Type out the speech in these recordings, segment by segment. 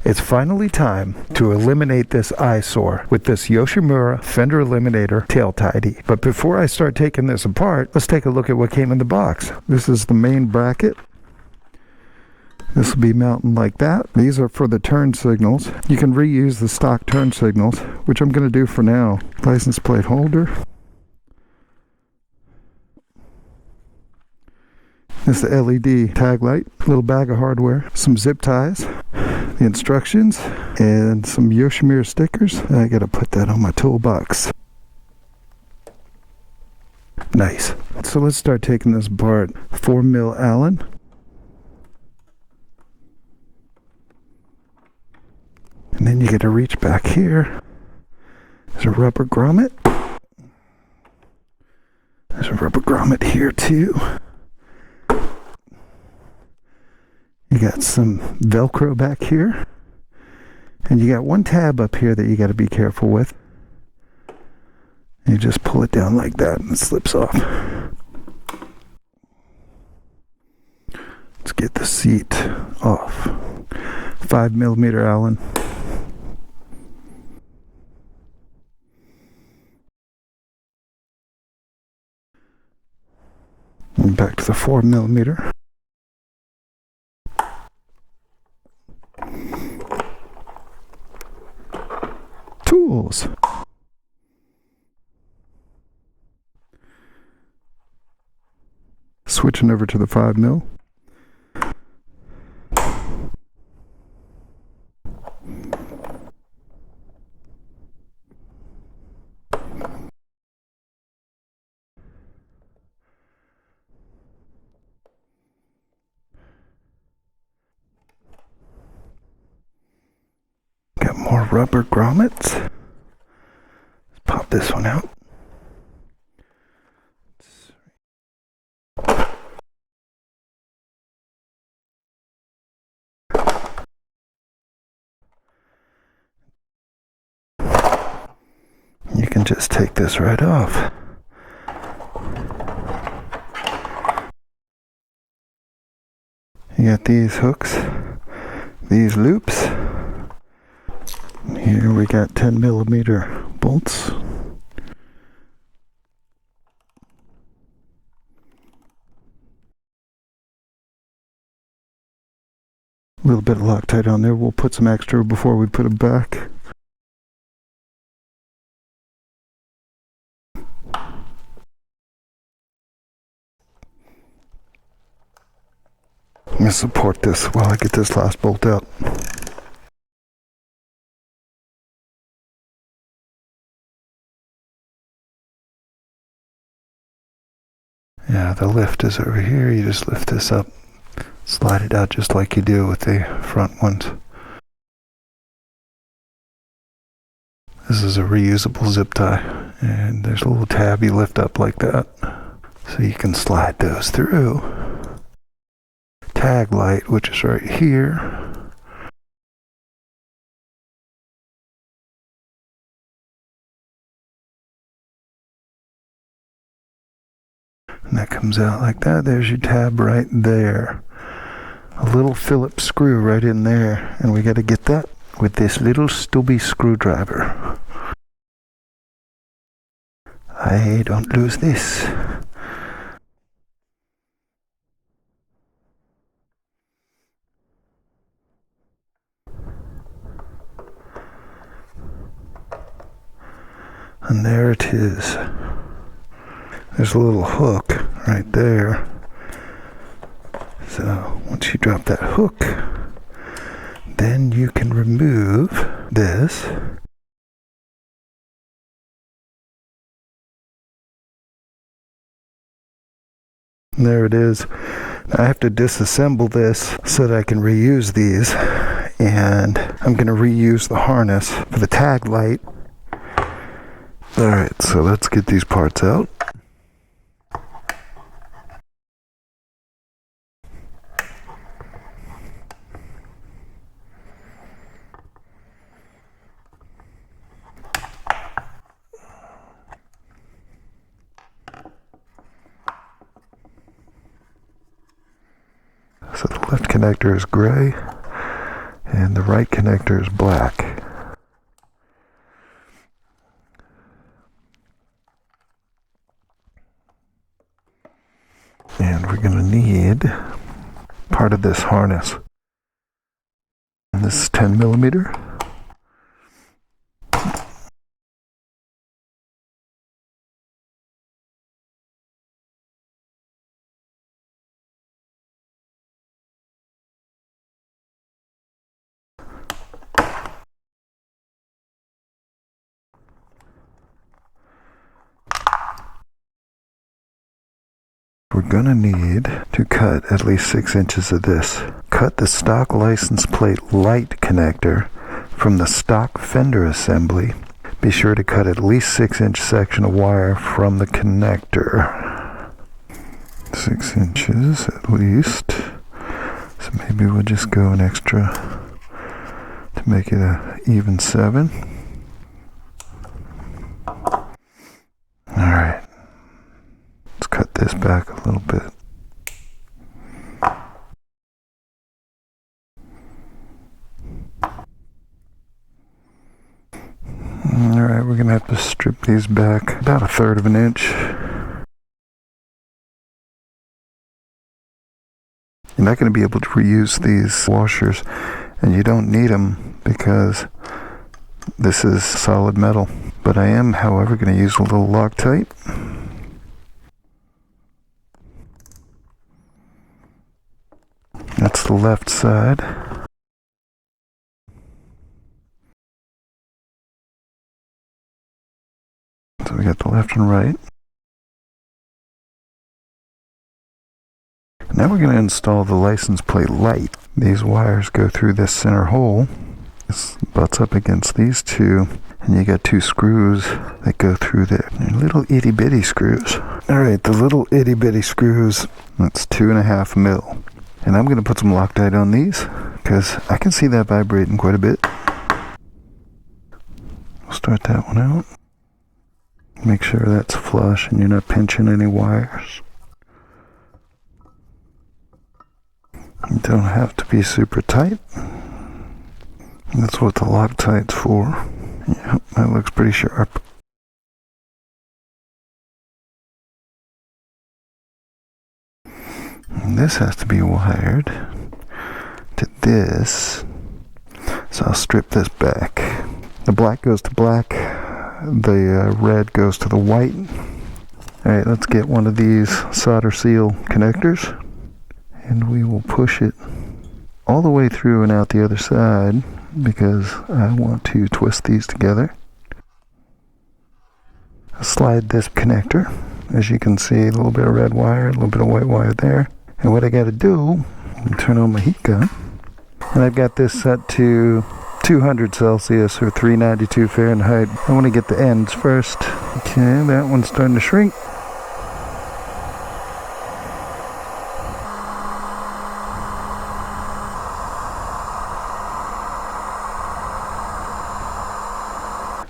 It's finally time to eliminate this eyesore with this Yoshimura Fender Eliminator tail tidy. But before I start taking this apart, let's take a look at what came in the box. This is the main bracket. This will be mounting like that. These are for the turn signals. You can reuse the stock turn signals, which I'm going to do for now. License plate holder. This is the LED tag light. Little bag of hardware. Some zip ties. The instructions. And some Yoshimura stickers. I got to put that on my toolbox. Nice. So let's start taking this apart. 4mm Allen. And then you get to reach back here. There's a rubber grommet. There's a rubber grommet here too. You got some Velcro back here. And you got one tab up here that you got to be careful with. You just pull it down like that and it slips off. Let's get the seat off. 5mm Allen. And back to the 4mm. Tools. Switching over to the 5mm. Got more rubber grommets. Let's pop this one out. You can just take this right off. You got these hooks, these loops. Here we got 10mm bolts. A little bit of Loctite on there. We'll put some extra before we put them back. I'm going to support this while I get this last bolt out. Yeah, the lift is over here. You just lift this up, slide it out just like you do with the front ones. This is a reusable zip tie, and there's a little tab you lift up like that, so you can slide those through. Tag light, which is right here. And that comes out like that. There's your tab right there. A little Phillips screw right in there. And we got to get that with this little stubby screwdriver. I don't lose this. And there it is. There's a little hook right there. So once you drop that hook, then you can remove this. And there it is. Now I have to disassemble this so that I can reuse these. And I'm going to reuse the harness for the tag light. Alright, so let's get these parts out. So the left connector is gray, and and the right connector is black. And we're going to need part of this harness. And this is 10 millimeter. We're gonna need to cut at least 6 inches of this. Cut the stock license plate light connector from the stock fender assembly. Be sure to cut at least 6-inch section of wire from the connector. 6 inches at least. So maybe we'll just go an extra to make it an even 7. Alright. Let's cut this back a little bit. Alright, we're going to have to strip these back about 1/3 of an inch. You're not going to be able to reuse these washers, and you don't need them because this is solid metal. But I am, however, going to use a little Loctite. That's the left side. So we got the left and right. Now we're going to install the license plate light. These wires go through this center hole. This butts up against these two, and you got 2 screws that go through there. They're little itty bitty screws. Alright, the little itty bitty screws, that's 2.5 mil. And I'm going to put some Loctite on these because I can see that vibrating quite a bit. We'll start that one out. Make sure that's flush and you're not pinching any wires. You don't have to be super tight. That's what the Loctite's for. Yep, that looks pretty sharp. And this has to be wired to this. So I'll strip this back. The black goes to black. The red goes to the white. Alright, let's get one of these solder seal connectors. And we will push it all the way through and out the other side because I want to twist these together. I'll slide this connector. As you can see, a little bit of red wire, a little bit of white wire there. And what I got to do, turn on my heat gun. And I've got this set to 200 Celsius or 392 Fahrenheit. I want to get the ends first. Okay, that one's starting to shrink.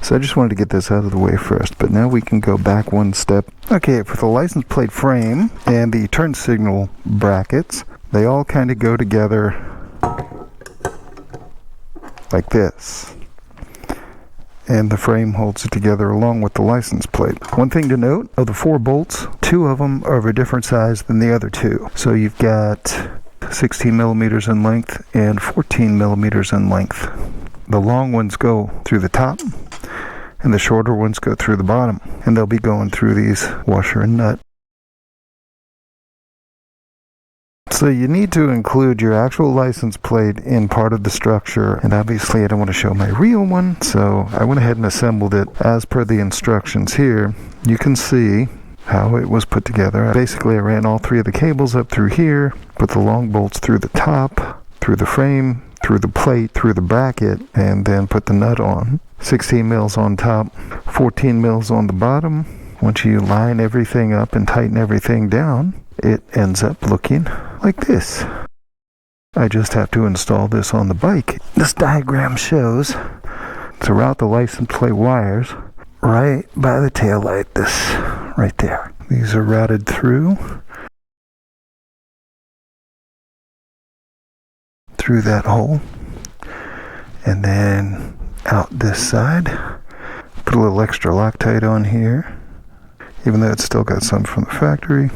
So I just wanted to get this out of the way first, but now we can go back one step. Okay, for the license plate frame and the turn signal brackets, they all kind of go together like this. And the frame holds it together along with the license plate. One thing to note, of the 4 bolts, 2 of them are of a different size than the other 2. So you've got 16 millimeters in length and 14 millimeters in length. The long ones go through the top, and the shorter ones go through the bottom, and they'll be going through these washer and nut. So you need to include your actual license plate in part of the structure, and obviously I don't want to show my real one, so I went ahead and assembled it as per the instructions here. You can see how it was put together. Basically I ran all 3 of the cables up through here, put the long bolts through the top, through the frame, through the plate, through the bracket, and then put the nut on. 16 mils on top, 14 mils on the bottom. Once you line everything up and tighten everything down, it ends up looking like this. I just have to install this on the bike. This diagram shows throughout the license plate wires right by the tail light, this right there. These are routed through that hole. And then out this side, put a little extra Loctite on here, even though it's still got some from the factory.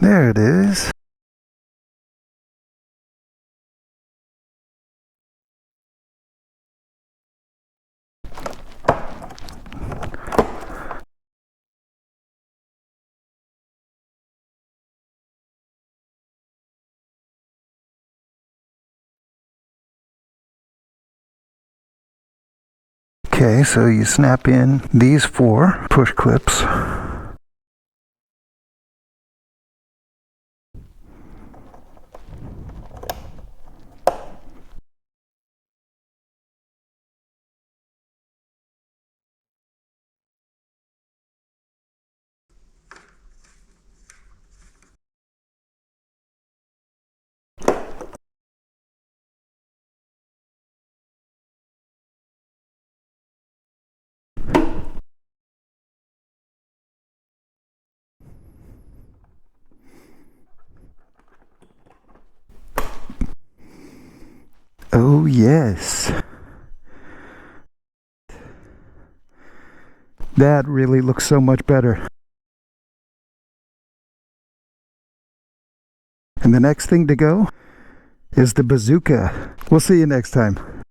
There it is. Okay, so you snap in these 4 push clips. Oh yes. That really looks so much better. And the next thing to go is the bazooka. We'll see you next time.